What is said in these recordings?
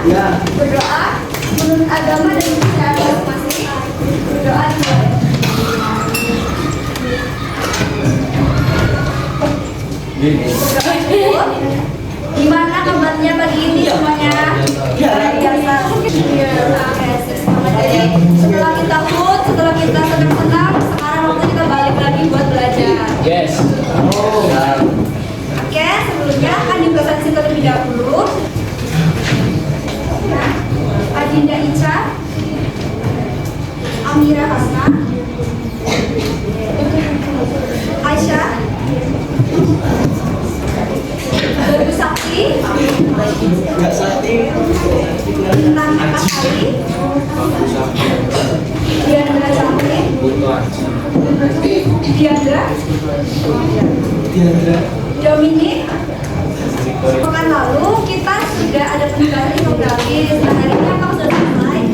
Berdoa menurut agama dan istiadat masing-masing. Berdoa dimulai. Gimana kabarnya pagi ini semuanya? Biasa. Jadi setelah kita food, setelah kita senang-senang, sekarang waktu kita balik lagi buat belajar. Yes. Oke, sebelumnya akan dipresentasi terlebih dahulu. Adinda Ica, Amira Hasna, Aisyah, Baru Sakti, Bintang Kasari, Diandra Sakti, Diandra, Dominic. Pekan lalu kita sudah ada peningkatan infografis. Nah, hari ini apa sudah selesai?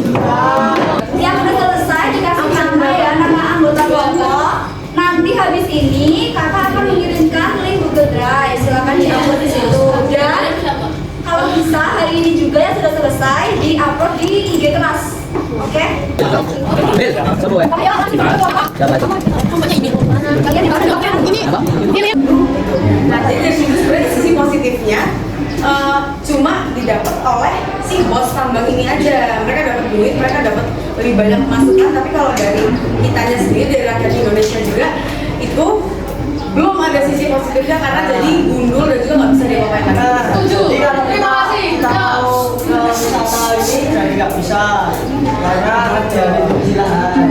Yang sudah selesai dikasih nama ya, nama anggota kelompok. Nanti habis ini kakak akan mengirimkan link Google Drive. Silakan di-upload di situ. Dan kalau bisa hari ini juga yang sudah selesai di-upload di IG kelas. Oke? Nah, jadi dari situ sebenarnya sisi positifnya cuma didapat oleh si bos tambang ini aja. Mereka dapat duit, mereka dapat lebih banyak masukan. Tapi kalau dari kitanya sendiri, dari rakyat Indonesia juga, itu belum ada sisi positifnya karena jadi gundul dan juga nggak bisa diapain lagi. Setuju. Terima kasih. Kita mau ke wisata ini jadi nggak bisa karena ada persilahan.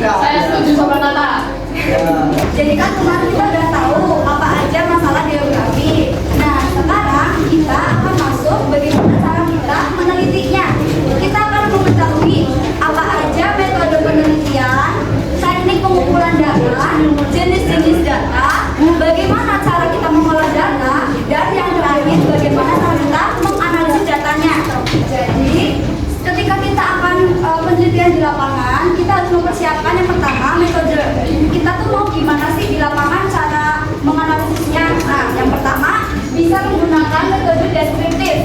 Saya setuju sama Nata. Jadi kan kemarin kita udah tahu apa aja masalah geografi. Nah, sekarang kita akan masuk bagaimana cara kita menelitinya. Kita akan mengetahui apa aja metode penelitian, teknik pengumpulan data, jenis-jenis data, bagaimana cara kita mengolah data, dan yang terakhir bagaimana cara kita menganalisis datanya. Jadi, ketika kita akan penelitian di lapangan, kita harus mempersiapkan yang pertama metode. Kita tuh mau gimana sih di lapangan cara menganalisisnya? Nah, yang pertama bisa menggunakan metode deskriptif.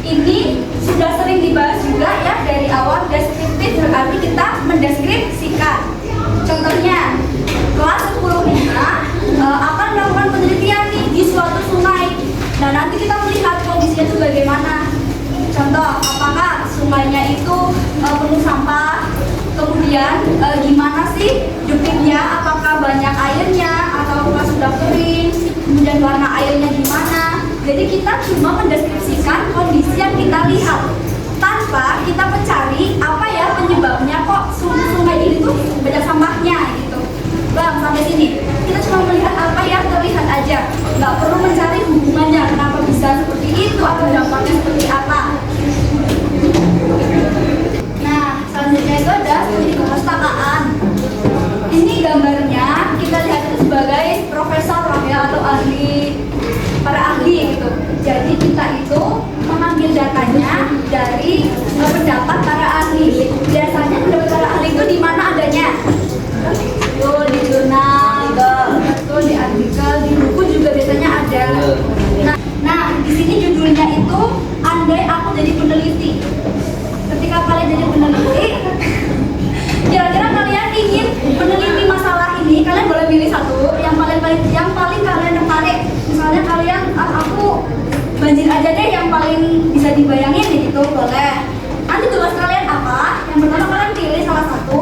Ini sudah sering dibahas juga ya dari awal. Deskriptif berarti kita mendeskripsikan. Contohnya, kelas 10-5 akan melakukan penelitian nih di suatu sungai. Nah, nanti kita melihat kondisinya itu bagaimana. Contoh, apakah sungainya itu penuh sampah? Kemudian gimana sih debitnya? Apakah banyak airnya atau apakah sudah kering? Kemudian warna airnya gimana? Jadi kita cuma mendeskripsikan kondisi yang kita lihat tanpa kita mencari apa ya penyebabnya kok sungai ini tuh banyak sampahnya gitu. Bang, sampai sini kita cuma melihat apa yang terlihat aja, nggak perlu mencari hubungannya kenapa bisa seperti itu atau dampaknya seperti apa. Nah, selanjutnya itu ada studi kepustakaan. Ini gambarnya kita lihat itu sebagai profesor lah ya, atau ahli, para ahli gitu. Jadi kita itu mengambil datanya dari pendapat para ahli. Biasanya pendapat para ahli itu di mana adanya? Tuh di jurnal, tuh di artikel, di buku juga biasanya ada. Nah, di sini judulnya itu andai aku jadi peneliti. Ketika kalian jadi peneliti, kira-kira kalian ingin meneliti masalah ini, kalian boleh pilih satu yang paling kalian tertarik. Misalnya kalian, aku banjir aja deh yang paling bisa dibayangin gitu, boleh. Nanti tugas kalian apa? Yang pertama kalian pilih salah satu.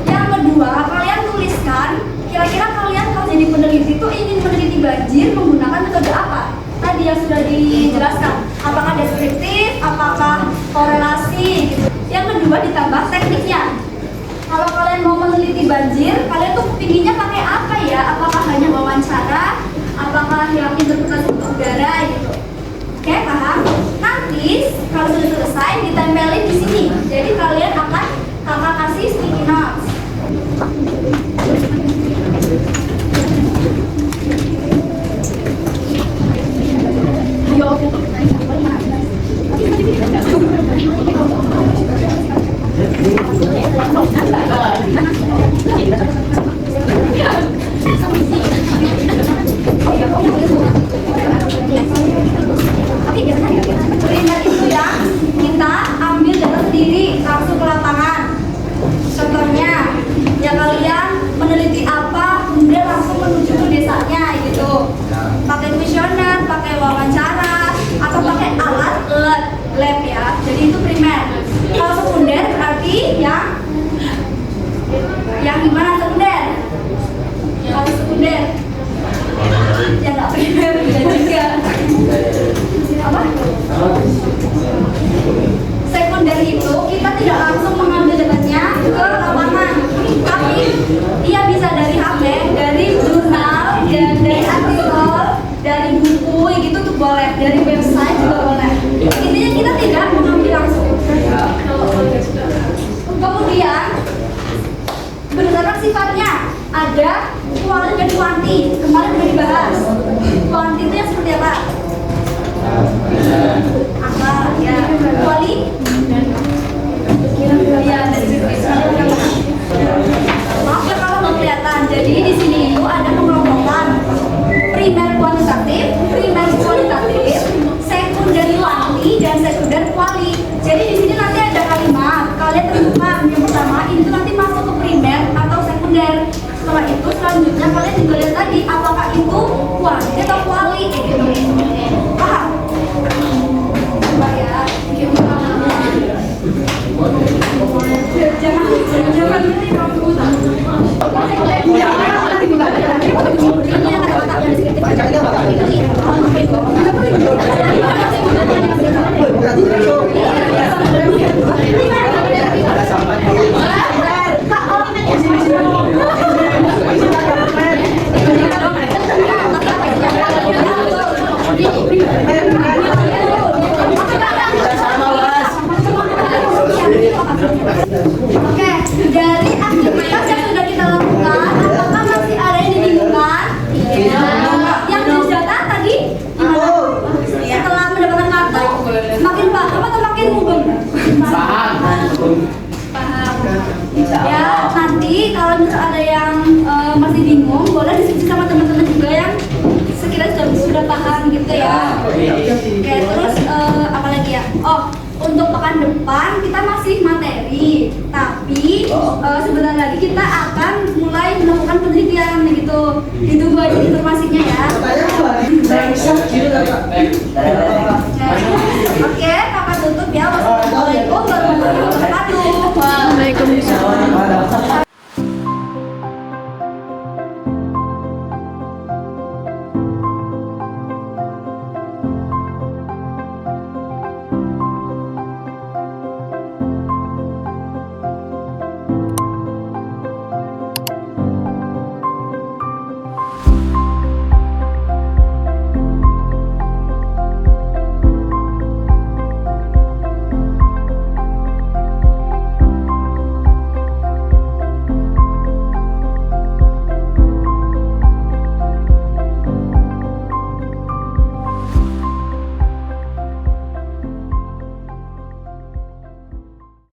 Yang kedua kalian tuliskan kira-kira kalian kalau jadi peneliti itu ingin meneliti banjir menggunakan metode apa? Tadi yang sudah dijelaskan. Apakah deskriptif, apakah korelasi gitu. Yang kedua ditambah tekniknya. Kalau kalian mau meneliti banjir, kalian tuh pinginnya pakai apa ya? Apakah hanya wawancara? Apakah yang interpretasi udara gitu? Oke, paham? Nanti kalau sudah selesai ditempelin di sini. Jadi kalian akan kakak kasih sticky notes. Oke, lab ya. Jadi itu primer. Kalau sekunder berarti yang gimana sekunder? Kalau sekunder ya nggak primer ya juga. Apa? Sekunder itu kita tidak langsung mengambil datanya ke lapangan, tapi dia bisa dari HP, dari jurnal, dan dari artikel, dari buku gitu tuh boleh, dari website juga boleh. Intinya kita tidak mengambil langsung. Kemudian berdasarkan sifatnya ada quality dan quantity. Kemarin sudah dibahas. Quantity itu yang seperti apa? Angka ya, quality ya dari sisi maaf ya kalau nggak kelihatan. Jadi di sini itu ada pengelompokan primer kuantitatif, primer kualitatif, sekunder quantity dan sekunder quali. Jadi di sini nanti ada kalimat kalian tentukan yang pertama ini tuh nanti masuk ke primer atau sekunder. Setelah itu selanjutnya kalian juga lihat tadi apakah itu quantity atau quali gitu. Paham? Coba ya. Oke, dari aktivitas yang sudah kita lakukan, apakah masih ada yang dibingungkan? Iya. Yang tulis data tadi gimana? Setelah mendapatkan kartu, makin paham atau makin mubeng? Paham. Ya, nanti kalau misalnya ada yang masih bingung, boleh diskusi sama teman-teman juga yang sekiranya sudah paham gitu ya. Oke, terus apa lagi ya? Oh, untuk pekan depan kita masih materi, tapi sebentar lagi kita akan mulai melakukan penelitian gitu. Ditunggu aja informasinya ya.